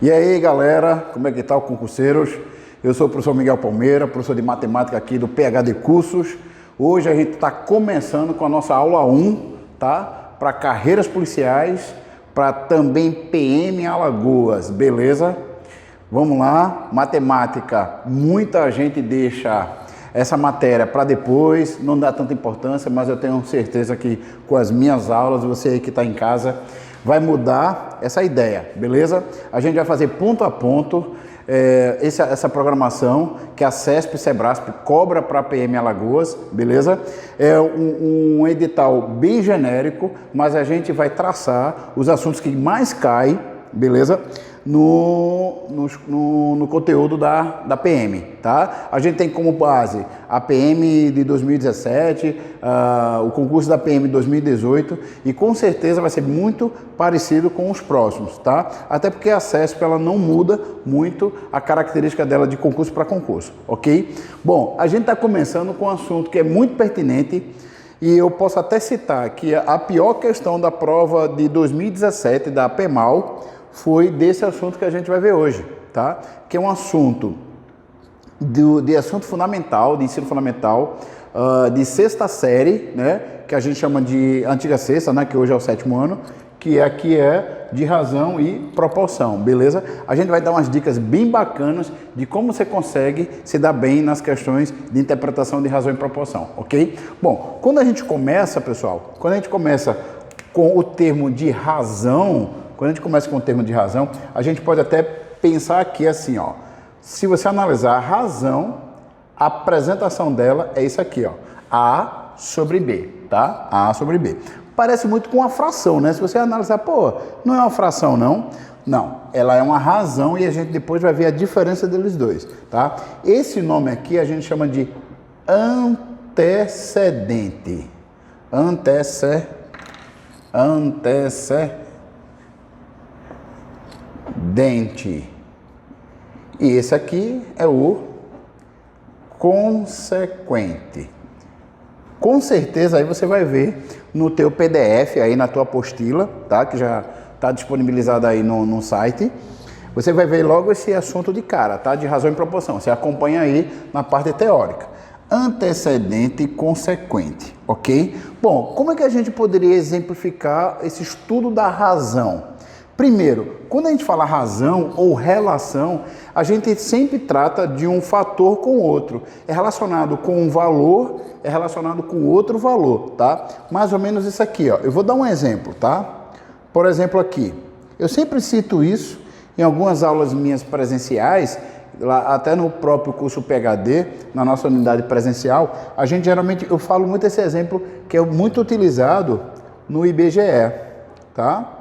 E aí, galera, como é que tá, concurseiros? Eu sou o professor Miguel Palmeira, professor de matemática aqui do PhD Cursos. Hoje a gente está começando com a nossa aula 1, tá? Para carreiras policiais, para também PM em Alagoas, beleza? Vamos lá, matemática, muita gente deixa essa matéria para depois, não dá tanta importância, mas eu tenho certeza que com as minhas aulas, você aí que está em casa, vai mudar essa ideia, beleza? A gente vai fazer ponto a ponto essa programação que a CESP e Sebrasp cobra para a PM Alagoas, beleza? É um edital bem genérico, mas a gente vai traçar os assuntos que mais caem, beleza? No conteúdo da PM, tá? A gente tem como base a PM de 2017, o concurso da PM de 2018 e com certeza vai ser muito parecido com os próximos, tá? Até porque a CESP ela não muda muito a característica dela de concurso para concurso, ok? Bom, a gente está começando com um assunto que é muito pertinente e eu posso até citar que a pior questão da prova de 2017 da PEMAL foi desse assunto que a gente vai ver hoje, tá? Que é um assunto de assunto fundamental, de ensino fundamental, de sexta série, né? Que a gente chama de antiga sexta, né? Que hoje é o 7º ano, que aqui é de razão e proporção, beleza? A gente vai dar umas dicas bem bacanas de como você consegue se dar bem nas questões de interpretação de razão e proporção, ok? Bom, quando a gente começa, pessoal, com o termo de razão, a gente pode até pensar aqui assim, ó. Se você analisar a razão, a apresentação dela é isso aqui, ó. A sobre B, tá? A sobre B. Parece muito com uma fração, né? Se você analisar, pô, não é uma fração, não. Não, ela é uma razão e a gente depois vai ver a diferença deles dois, tá? Esse nome aqui a gente chama de antecedente. Antecedente. E esse aqui é o consequente. Com certeza aí você vai ver no teu PDF aí na tua apostila, tá? Que já está disponibilizado aí no site. Você vai ver logo esse assunto de cara, tá? De razão e proporção. Você acompanha aí na parte teórica. Antecedente e consequente, ok? Bom, como é que a gente poderia exemplificar esse estudo da razão? Primeiro, quando a gente fala razão ou relação, a gente sempre trata de um fator com outro. É relacionado com um valor, é relacionado com outro valor, tá? Mais ou menos isso aqui, ó. Eu vou dar um exemplo, tá? Por exemplo aqui, eu sempre cito isso em algumas aulas minhas presenciais, lá, até no próprio curso PhD, na nossa unidade presencial, eu falo muito esse exemplo que é muito utilizado no IBGE, tá?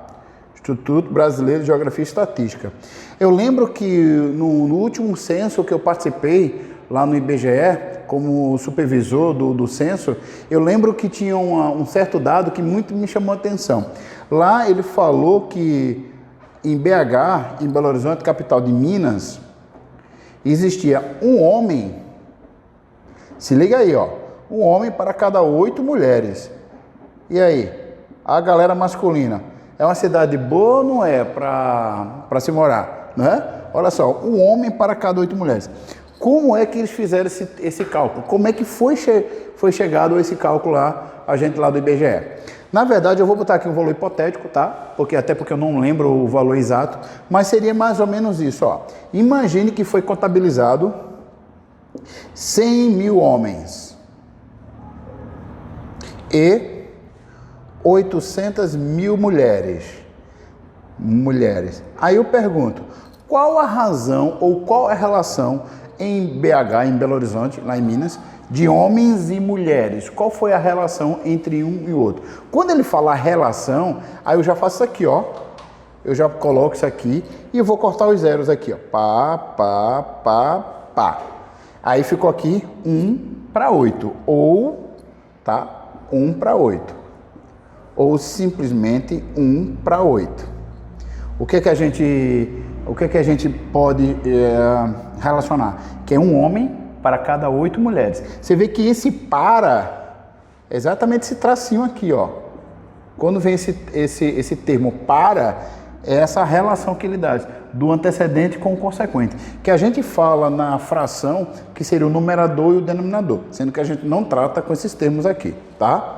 Instituto Brasileiro de Geografia e Estatística. Eu lembro que no último censo que eu participei lá no IBGE, como supervisor do censo, eu lembro que tinha um certo dado que muito me chamou a atenção. Lá ele falou que em BH, em Belo Horizonte, capital de Minas, existia um homem, se liga aí, ó, um homem para cada 8 mulheres. E aí, a galera masculina, é uma cidade boa ou não é para se morar, né? Olha só, um homem para cada 8 mulheres. Como é que eles fizeram esse cálculo? Como é que foi chegado a esse cálculo lá, a gente lá do IBGE? Na verdade, eu vou botar aqui um valor hipotético, tá? Até porque eu não lembro o valor exato, mas seria mais ou menos isso, ó. Imagine que foi contabilizado 100 mil homens e 800 mil mulheres. Aí eu pergunto, qual a razão ou qual a relação em BH, em Belo Horizonte, lá em Minas, de homens e mulheres? Qual foi a relação entre um e outro? Quando ele fala relação, aí eu já faço isso aqui, ó. Eu já coloco isso aqui e eu vou cortar os zeros aqui, ó. Pá. Aí ficou aqui 1 para 8. Ou, tá? 1 para 8. Ou simplesmente 1 para 8. O que a gente pode relacionar? Que é um homem para cada 8 mulheres. Você vê que esse para é exatamente esse tracinho aqui, ó. Quando vem esse termo para, é essa relação que ele dá. do antecedente com o consequente, que a gente fala na fração que seria o numerador e o denominador, sendo que a gente não trata com esses termos aqui, tá?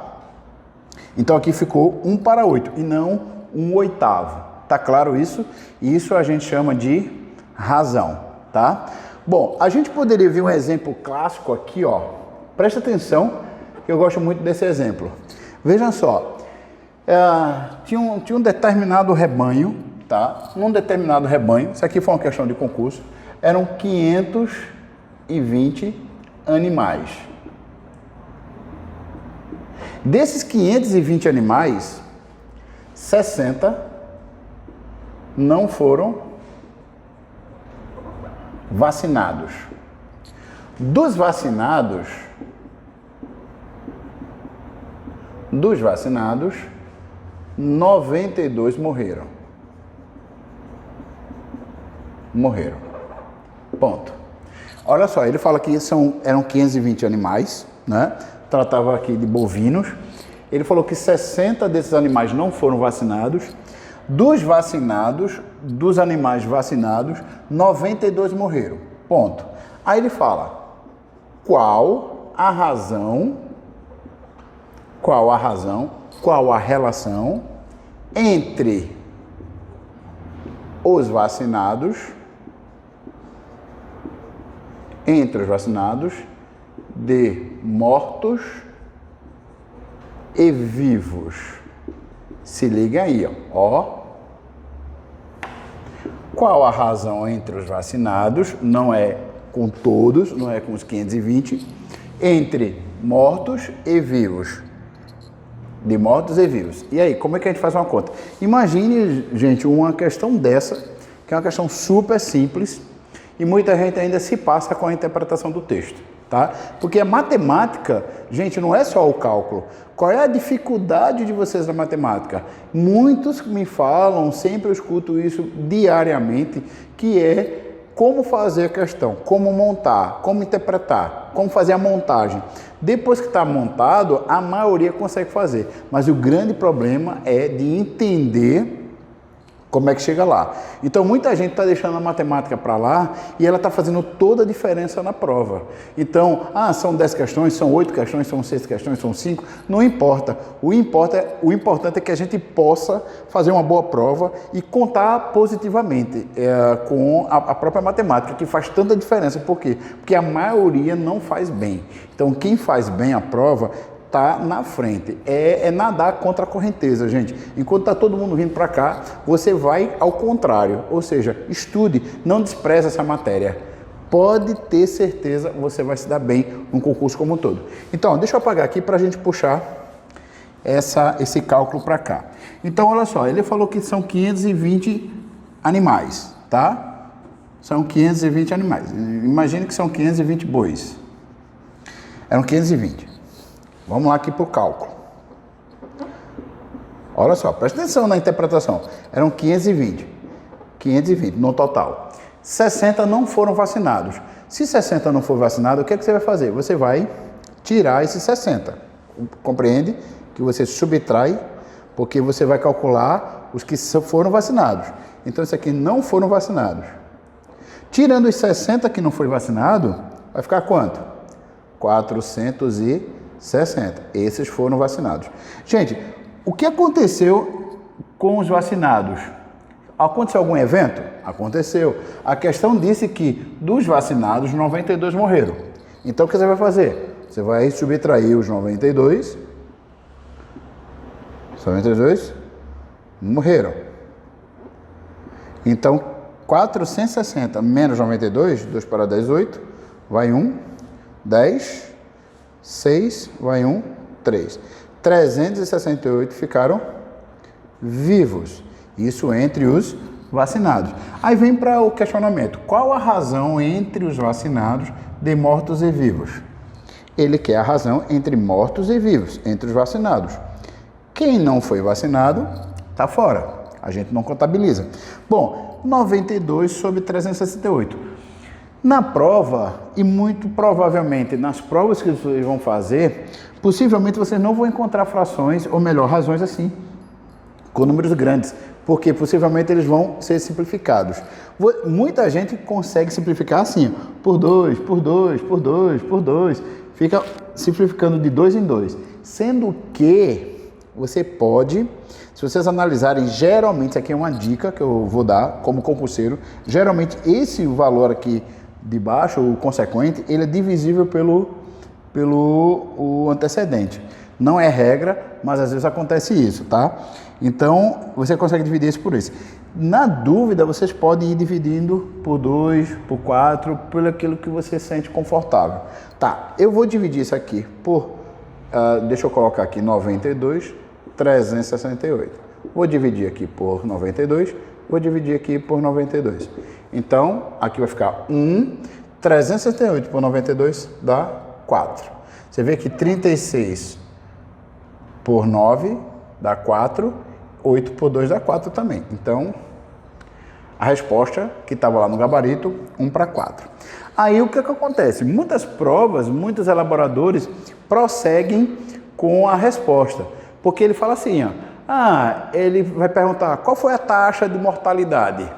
Então aqui ficou 1/8 e não 1/8. Tá claro isso? Isso a gente chama de razão, tá? Bom, a gente poderia ver um exemplo clássico aqui, ó. Presta atenção, que eu gosto muito desse exemplo. Veja só, tinha um determinado rebanho, tá? Num determinado rebanho, isso aqui foi uma questão de concurso, eram 520 animais. Desses 520 animais, 60 não foram vacinados. Dos vacinados, 92 morreram. Morreram. Ponto. Olha só, ele fala que eram 520 animais, né? Tratava aqui de bovinos. Ele falou que 60 desses animais não foram vacinados. Dos animais vacinados, 92 morreram. Ponto. Aí ele fala, qual a relação entre os vacinados de mortos e vivos. Se liga aí, ó. Qual a razão entre os vacinados, não é com todos, não é com os 520, entre mortos e vivos. De mortos e vivos. E aí, como é que a gente faz uma conta? Imagine, gente, uma questão dessa, que é uma questão super simples, e muita gente ainda se passa com a interpretação do texto, tá? Porque a matemática, gente, não é só o cálculo. Qual é a dificuldade de vocês na matemática? Muitos me falam, sempre eu escuto isso diariamente, que é como fazer a questão, como montar, como interpretar, como fazer a montagem. Depois que está montado, a maioria consegue fazer, mas o grande problema é de entender como é que chega lá. Então, muita gente está deixando a matemática para lá e ela está fazendo toda a diferença na prova. Então, são 10 questões, são 8 questões, são 6 questões, são 5, não importa. O importante é que a gente possa fazer uma boa prova e contar positivamente com a própria matemática, que faz tanta diferença. Por quê? Porque a maioria não faz bem. Então, quem faz bem a prova tá na frente. É nadar contra a correnteza, gente. Enquanto está todo mundo vindo para cá, você vai ao contrário. Ou seja, estude, não despreze essa matéria. Pode ter certeza, você vai se dar bem num concurso como um todo. Então, deixa eu apagar aqui para a gente puxar esse cálculo para cá. Então, olha só, ele falou que são 520 animais, tá? São 520 animais. Imagine que são 520 bois. Eram 520. Vamos lá aqui para o cálculo. Olha só, presta atenção na interpretação. Eram 520 no total. 60 não foram vacinados. Se 60 não for vacinado, o que é que você vai fazer? Você vai tirar esses 60. Compreende? Que você subtrai, porque você vai calcular os que foram vacinados. Então, isso aqui não foram vacinados. Tirando os 60 que não foi vacinado, vai ficar quanto? 460. Esses foram vacinados. Gente, o que aconteceu com os vacinados? Aconteceu algum evento? Aconteceu. A questão disse que dos vacinados, 92 morreram. Então, o que você vai fazer? Você vai subtrair os 92. Os 92 morreram. Então, 460 menos 92, 2 para 10, 8, vai 1, 10... 6, vai 1, 3. 368 ficaram vivos. Isso entre os vacinados. Aí vem para o questionamento. Qual a razão entre os vacinados de mortos e vivos? Ele quer a razão entre mortos e vivos, entre os vacinados. Quem não foi vacinado, está fora. A gente não contabiliza. Bom, 92 sobre 368. Na prova, e muito provavelmente nas provas que vocês vão fazer, possivelmente vocês não vão encontrar frações, ou melhor, razões assim. com números grandes, porque possivelmente eles vão ser simplificados. Muita gente consegue simplificar assim, ó, por 2, por 2, por 2, por 2, fica simplificando de 2 em 2, sendo que você pode, se vocês analisarem, geralmente, isso aqui é uma dica que eu vou dar como concurseiro, geralmente esse valor aqui de baixo, o consequente, ele é divisível pelo antecedente. Não é regra, mas às vezes acontece isso, tá? Então, você consegue dividir isso por isso. Na dúvida, vocês podem ir dividindo por 2, por 4, por aquilo que você sente confortável. Tá, eu vou dividir isso aqui por, deixa eu colocar aqui 92, 368. Vou dividir aqui por 92, vou dividir aqui por 92. Então, aqui vai ficar 1, 368 por 92 dá 4. Você vê que 36 por 9 dá 4, 8 por 2 dá 4 também. Então, a resposta que estava lá no gabarito, 1 para 4. Aí o que acontece? Muitas provas, muitos elaboradores prosseguem com a resposta. Porque ele fala assim, ó, ele vai perguntar qual foi a taxa de mortalidade.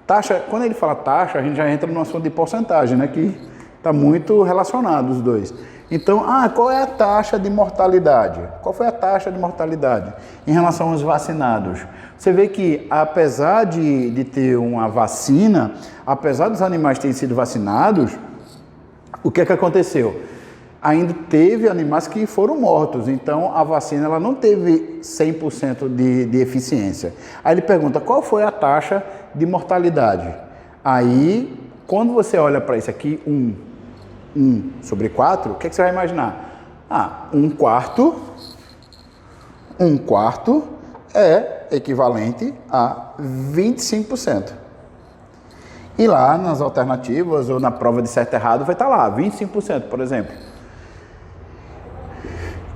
Taxa, quando ele fala taxa, a gente já entra no assunto de porcentagem, né? Que está muito relacionado os dois. Então, qual é a taxa de mortalidade? Qual foi a taxa de mortalidade em relação aos vacinados? Você vê que, apesar de ter uma vacina, apesar dos animais terem sido vacinados, o que aconteceu? Ainda teve animais que foram mortos, então a vacina ela não teve 100% de eficiência. Aí ele pergunta, qual foi a taxa de mortalidade? Aí, quando você olha para isso aqui, 1 sobre 4, o que você vai imaginar? 1/4 é equivalente a 25%. E lá nas alternativas ou na prova de certo e errado vai estar lá, 25%, por exemplo.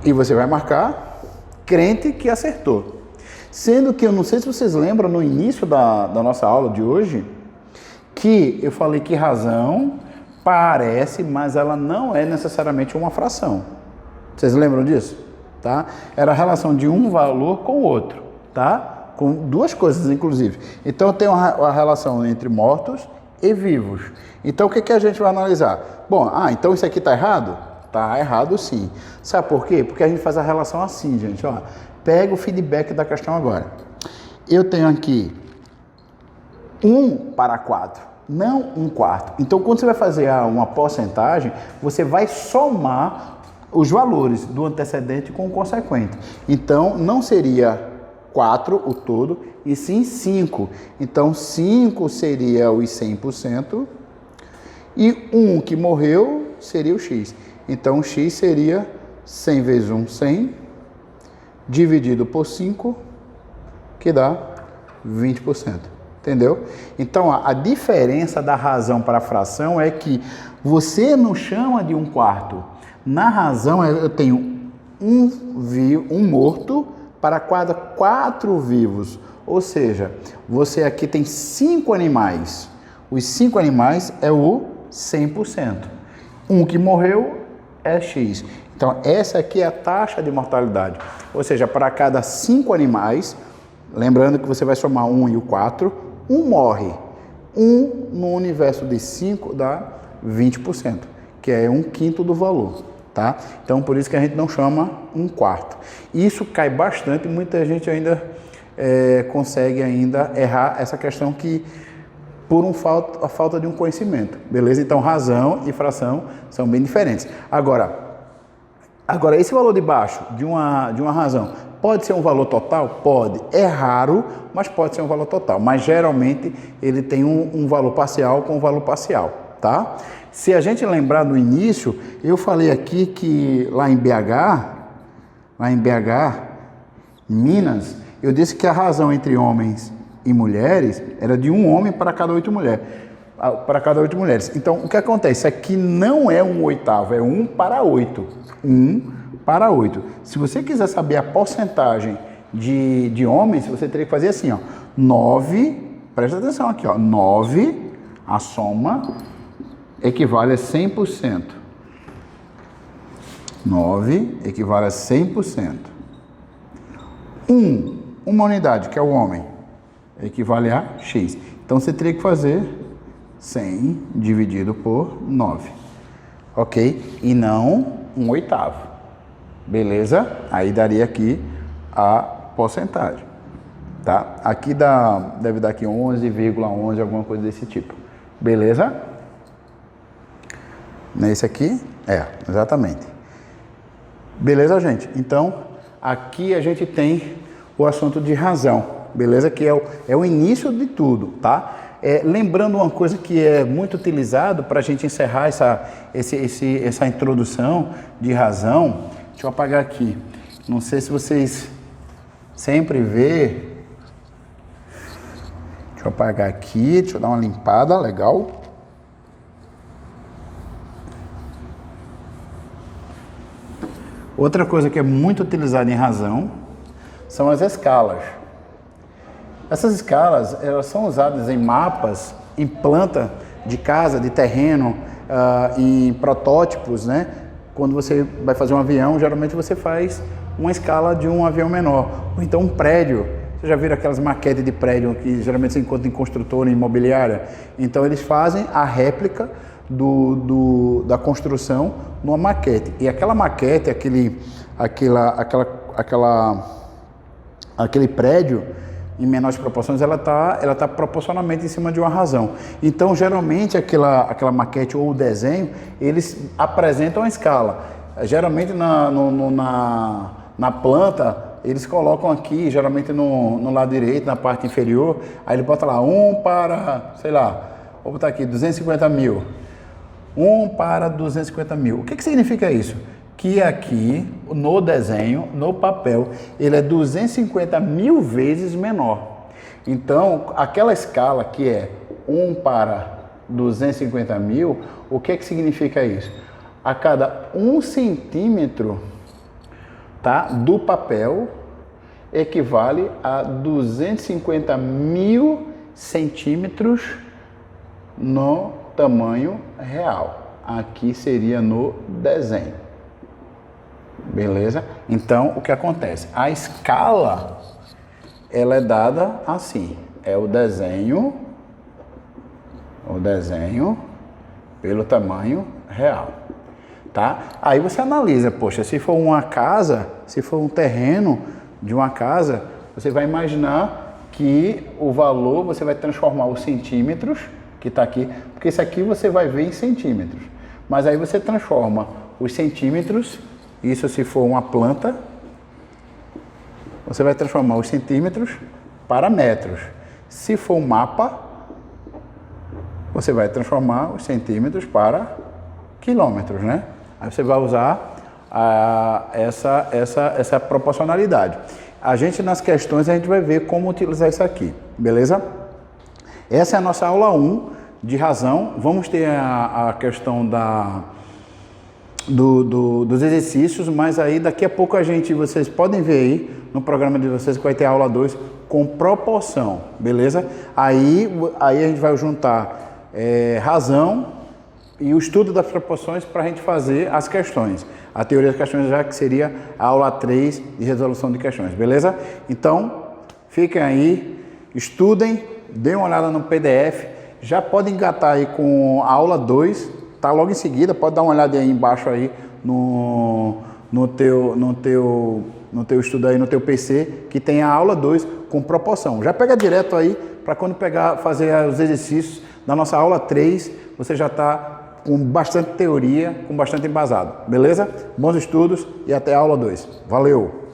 E você vai marcar crente que acertou. Sendo que eu não sei se vocês lembram no início da nossa aula de hoje, que eu falei que razão parece, mas ela não é necessariamente uma fração. Vocês lembram disso? Tá? Era a relação de um valor com o outro, tá? Com duas coisas, inclusive. Então, tem a relação entre mortos e vivos. Então, o que a gente vai analisar? Bom, então isso aqui está errado? Está errado, sim. Sabe por quê? Porque a gente faz a relação assim, gente. Ó, pega o feedback da questão agora. Eu tenho aqui 1 para 4. Não 1/4. Então, quando você vai fazer uma porcentagem, você vai somar os valores do antecedente com o consequente. Então, não seria 4 o todo, e sim 5. Então, 5 seria os 100%, e 1 que morreu seria o X. Então, o X seria 100 vezes 1, 100, dividido por 5, que dá 20%. Entendeu? Então, a diferença da razão para a fração é que você não chama de 1/4. Na razão, eu tenho um morto para cada 4 vivos. Ou seja, você aqui tem 5 animais. Os 5 animais é o 100%. Um que morreu é X. Então, essa aqui é a taxa de mortalidade. Ou seja, para cada 5 animais, lembrando que você vai somar 1 e o 4, 1 morre. 1 no universo de 5 dá 20%, que é 1/5 do valor, tá? Então, por isso que a gente não chama 1/4. Isso cai bastante, muita gente ainda consegue ainda errar essa questão que por a falta de um conhecimento, beleza? Então, razão e fração são bem diferentes. Agora esse valor de baixo de uma razão pode ser um valor total? Pode. É raro, mas pode ser um valor total. Mas geralmente ele tem um valor parcial com um valor parcial, tá? Se a gente lembrar no início, eu falei aqui que lá em BH, Minas, eu disse que a razão entre homens e mulheres era de um homem para cada 8 mulheres. Então, o que acontece? Aqui não é 1/8, é 1 para 8. 1 para 8. Se você quiser saber a porcentagem de homens, você teria que fazer assim, ó. 9, presta atenção aqui, ó. 9, a soma, equivale a 100%. 9 equivale a 100%. 1 uma unidade, que é o homem, equivale a x. Então, você teria que fazer 100 dividido por 9, ok? E não 1/8, beleza? Aí daria aqui a porcentagem, tá? Aqui deve dar aqui 11,11, alguma coisa desse tipo, beleza? Nesse aqui? Exatamente. Beleza, gente? Então, aqui a gente tem o assunto de razão, beleza? Que é o início de tudo, tá? Lembrando uma coisa que é muito utilizado para a gente encerrar essa introdução de razão. Deixa eu apagar aqui. Não sei se vocês sempre vê. Deixa eu apagar aqui, deixa eu dar uma limpada, legal. Outra coisa que é muito utilizada em razão são as escalas. Essas escalas, elas são usadas em mapas, em planta de casa, de terreno, em protótipos, né? Quando você vai fazer um avião, geralmente você faz uma escala de um avião menor. Ou então um prédio. Você já viram aquelas maquetes de prédio que geralmente você encontra em construtora, em imobiliária? Então eles fazem a réplica da construção numa maquete. E aquela maquete, aquele prédio, em menores proporções, ela tá proporcionalmente em cima de uma razão. Então, geralmente, aquela maquete ou o desenho, eles apresentam a escala. Geralmente, na planta, eles colocam aqui, geralmente no lado direito, na parte inferior, aí ele bota lá 1 para, sei lá, vou botar aqui, 250 mil. 1 para 250 mil. O que significa isso? Que aqui, no desenho, no papel, ele é 250 mil vezes menor. Então, aquela escala que é 1 para 250 mil, o que significa isso? A cada 1 centímetro, tá, do papel equivale a 250 mil centímetros no tamanho real. Aqui seria no desenho. Beleza? Então, o que acontece? A escala, ela é dada assim. É o desenho pelo tamanho real. Tá? Aí você analisa, poxa, se for uma casa, se for um terreno de uma casa, você vai imaginar que o valor, você vai transformar os centímetros, que está aqui, porque isso aqui você vai ver em centímetros. Mas aí você transforma os centímetros, isso se for uma planta, você vai transformar os centímetros para metros. Se for um mapa, você vai transformar os centímetros para quilômetros, né? Aí você vai usar essa proporcionalidade. A gente, nas questões, a gente vai ver como utilizar isso aqui, beleza? Essa é a nossa aula 1 de razão. Vamos ter a questão dos exercícios, mas aí daqui a pouco vocês podem ver aí no programa de vocês que vai ter a aula 2 com proporção, beleza? Aí a gente vai juntar razão e o estudo das proporções para a gente fazer as questões. A teoria das questões já que seria a aula 3 de resolução de questões, beleza? Então, fiquem aí, estudem, dêem uma olhada no PDF, já podem engatar aí com a aula 2, tá logo em seguida, pode dar uma olhada aí embaixo aí no teu estudo aí, no teu PC, que tem a aula 2 com proporção. Já pega direto aí, para quando fazer os exercícios da nossa aula 3, você já está com bastante teoria, com bastante embasado, beleza? Bons estudos e até a aula 2. Valeu!